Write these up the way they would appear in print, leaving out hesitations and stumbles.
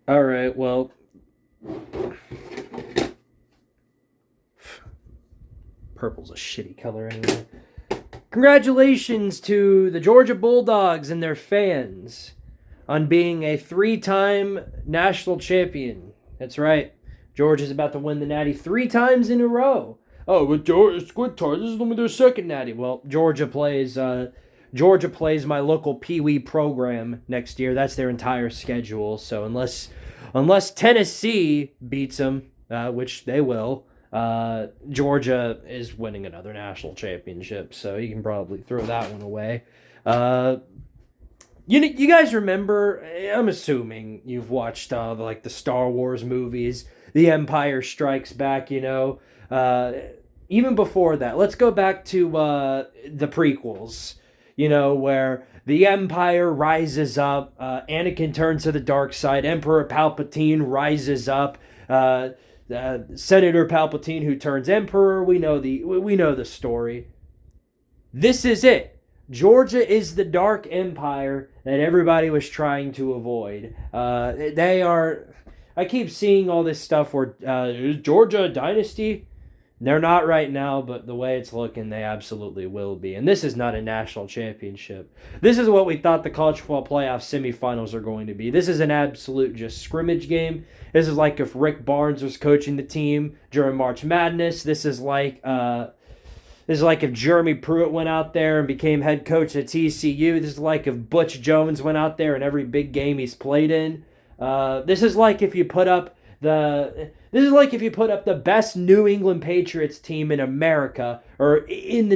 All right, well, purple's a shitty color anyway. Congratulations to the Georgia Bulldogs and their fans on being a three-time national champion. That's right. Georgia's about to win the Natty three times in a row. Oh, but Georgia Squid Tar, this is only their second Natty. Well, Georgia plays my local Pee Wee program next year. That's their entire schedule. So unless Tennessee beats them, which they will, Georgia is winning another national championship. So you can probably throw that one away. Uh, you guys remember? I'm assuming you've watched the Star Wars movies, The Empire Strikes Back. Even before that, let's go back to the prequels. Where the Empire rises up, Anakin turns to the dark side, Emperor Palpatine rises up, Senator Palpatine who turns Emperor. We know the story. This is it. Georgia is the dark empire that everybody was trying to avoid. They are. I keep seeing all this stuff where is Georgia a dynasty? They're not right now, but the way it's looking, they absolutely will be. And this is not a national championship. This is what we thought the college football playoff semifinals are going to be. This is an absolute just scrimmage game. This is like if Rick Barnes was coaching the team during March Madness. This is like if Jeremy Pruitt went out there and became head coach at TCU. This is like if Butch Jones went out there in every big game he's played in. This is like if you put up the best New England Patriots team in America, or in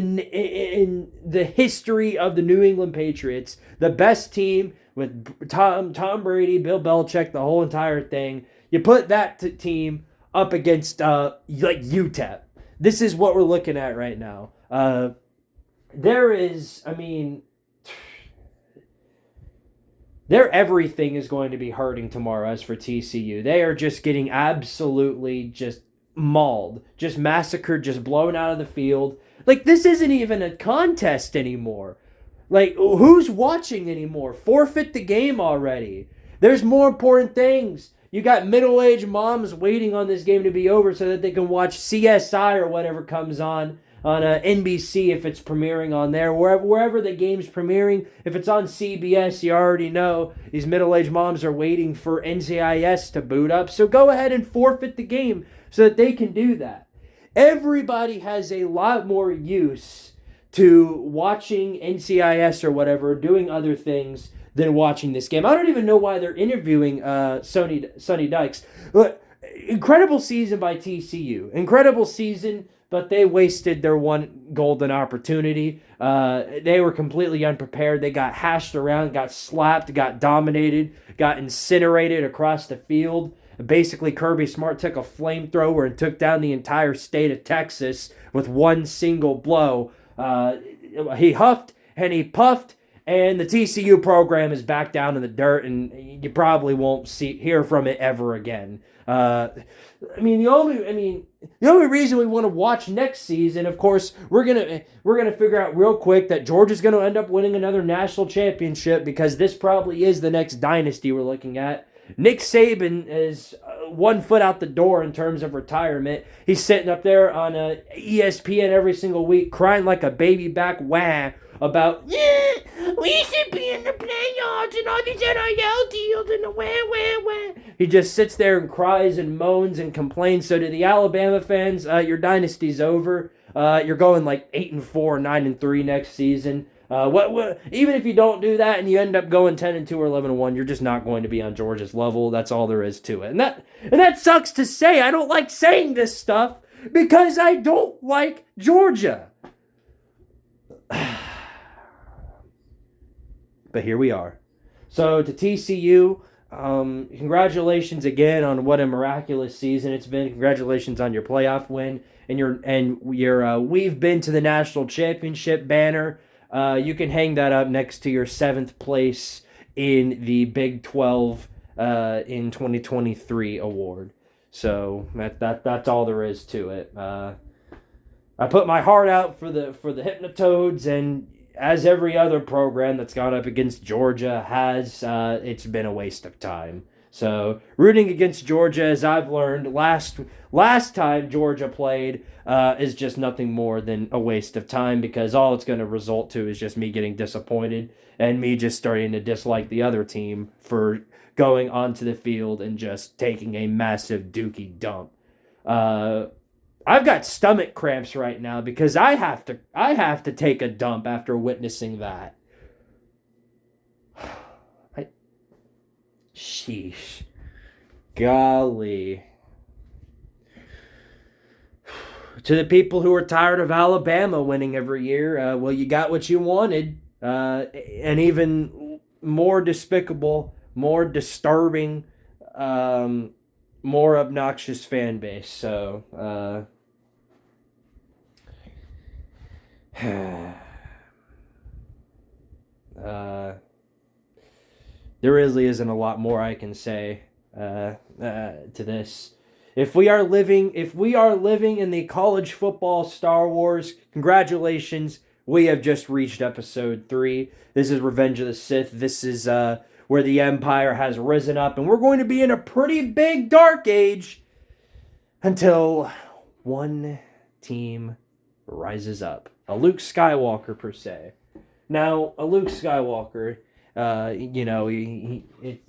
the history of the New England Patriots, the best team with Tom Brady, Bill Belichick, the whole entire thing. You put that team up against like UTEP. This is what we're looking at right now. There is, I mean, their everything is going to be hurting tomorrow. As for TCU, they are just getting absolutely just mauled, just massacred, just blown out of the field. Like, this isn't even a contest anymore. Like, who's watching anymore? Forfeit the game already. There's more important things. You got middle-aged moms waiting on this game to be over so that they can watch CSI or whatever comes on NBC if it's premiering on there. Wherever the game's premiering, if it's on CBS, you already know these middle-aged moms are waiting for NCIS to boot up. So go ahead and forfeit the game so that they can do that. Everybody has a lot more use to watching NCIS or whatever, doing other things, than watching this game. I don't even know why they're interviewing Sonny Dykes. But incredible season by TCU. Incredible season, but they wasted their one golden opportunity. They were completely unprepared. They got hashed around, got slapped, got dominated, got incinerated across the field. Basically, Kirby Smart took a flamethrower and took down the entire state of Texas with one single blow. He huffed and he puffed, and the TCU program is back down in the dirt, and you probably won't hear from it ever again. The only reason we want to watch next season, of course, we're gonna figure out real quick that Georgia's gonna end up winning another national championship, because this probably is the next dynasty we're looking at. Nick Saban is 1 foot out the door in terms of retirement. He's sitting up there on ESPN every single week, crying like a baby back wah about, yeah, we should be in the playoffs and all these NIL deals and the wah. He just sits there and cries and moans and complains. So to the Alabama fans, your dynasty's over. You're going like 8-4, 9-3 next season. Even if you don't do that and you end up going 10-2 or 11-1, you're just not going to be on Georgia's level. That's all there is to it. And that sucks to say. I don't like saying this stuff because I don't like Georgia. But here we are. So to TCU, congratulations again on what a miraculous season it's been. Congratulations on your playoff win and your we've been to the national championship banner. You can hang that up next to your 7th place in the Big 12 in 2023 award. So that's all there is to it. I put my heart out for the Hypnotoads, and as every other program that's gone up against Georgia has, it's been a waste of time. So rooting against Georgia, as I've learned last time Georgia played, is just nothing more than a waste of time, because all it's going to result to is just me getting disappointed and me just starting to dislike the other team for going onto the field and just taking a massive dookie dump. I've got stomach cramps right now because I have to take a dump after witnessing that. Sheesh. Golly. To the people who are tired of Alabama winning every year, well, you got what you wanted. An even more despicable, more disturbing, more obnoxious fan base. So, there really isn't a lot more I can say to this. If we are living in the college football Star Wars, congratulations. We have just reached episode 3. This is Revenge of the Sith. This is where the Empire has risen up, and we're going to be in a pretty big dark age until one team rises up. A Luke Skywalker, per se. Now, a Luke Skywalker, he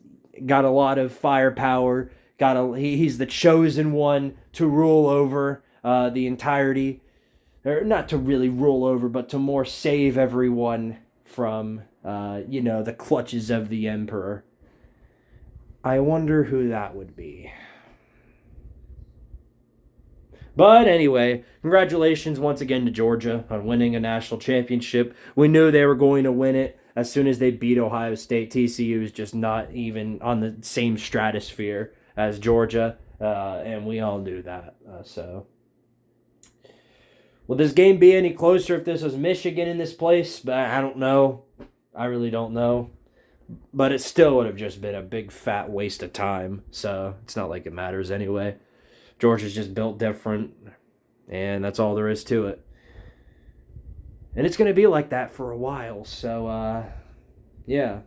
got a lot of firepower. He's the chosen one to rule over the entirety, or not to really rule over, but to more save everyone from the clutches of the Emperor. I wonder who that would be. But anyway, congratulations once again to Georgia on winning a national championship. We knew they were going to win it as soon as they beat Ohio State. TCU is just not even on the same stratosphere as Georgia, and we all knew that. Will this game be any closer if this was Michigan in this place? I don't know. I really don't know. But it still would have just been a big fat waste of time, so it's not like it matters anyway. Georgia's just built different, and that's all there is to it. And it's going to be like that for a while, so, yeah.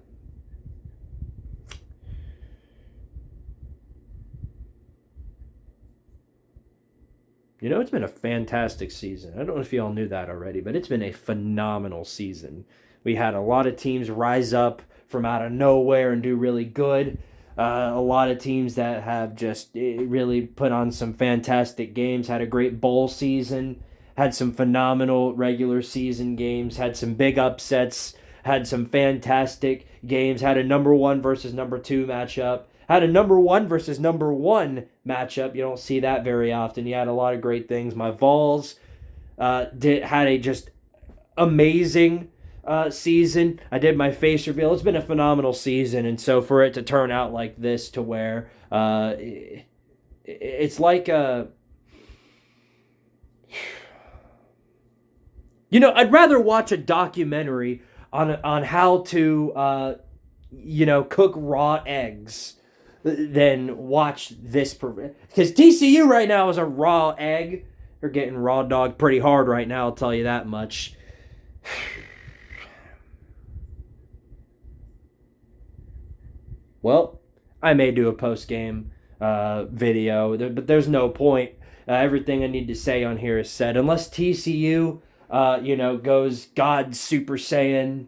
It's been a fantastic season. I don't know if you all knew that already, but it's been a phenomenal season. We had a lot of teams rise up from out of nowhere and do really good. A lot of teams that have just really put on some fantastic games, had a great bowl season, had some phenomenal regular season games, had some big upsets, had some fantastic games, had a number 1 versus number 2 matchup, had a number 1 versus number 1 matchup. You don't see that very often. You had a lot of great things. My Vols had a just amazing season. I did my face reveal. It's been a phenomenal season, and so for it to turn out like this, to where it's like a, I'd rather watch a documentary on how to cook raw eggs than watch this, because TCU right now is a raw egg. They're getting raw dog pretty hard right now, I'll tell you that much. Well, I may do a post-game video, but there's no point. Everything I need to say on here is said. Unless TCU, goes God Super Saiyan,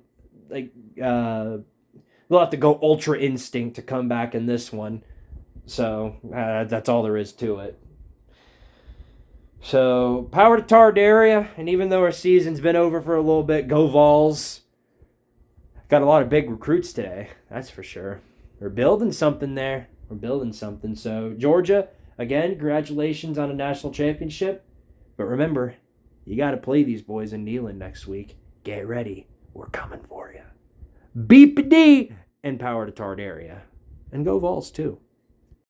they'll have to go Ultra Instinct to come back in this one. So, that's all there is to it. So, power to Tardaria, and even though our season's been over for a little bit, go Vols. Got a lot of big recruits today, that's for sure. We're building something there. We're building something. So, Georgia, again, congratulations on a national championship. But remember, you got to play these boys in Neyland next week. Get ready. We're coming for you. Beep-a-dee! And power to Tardaria. And go Vols, too.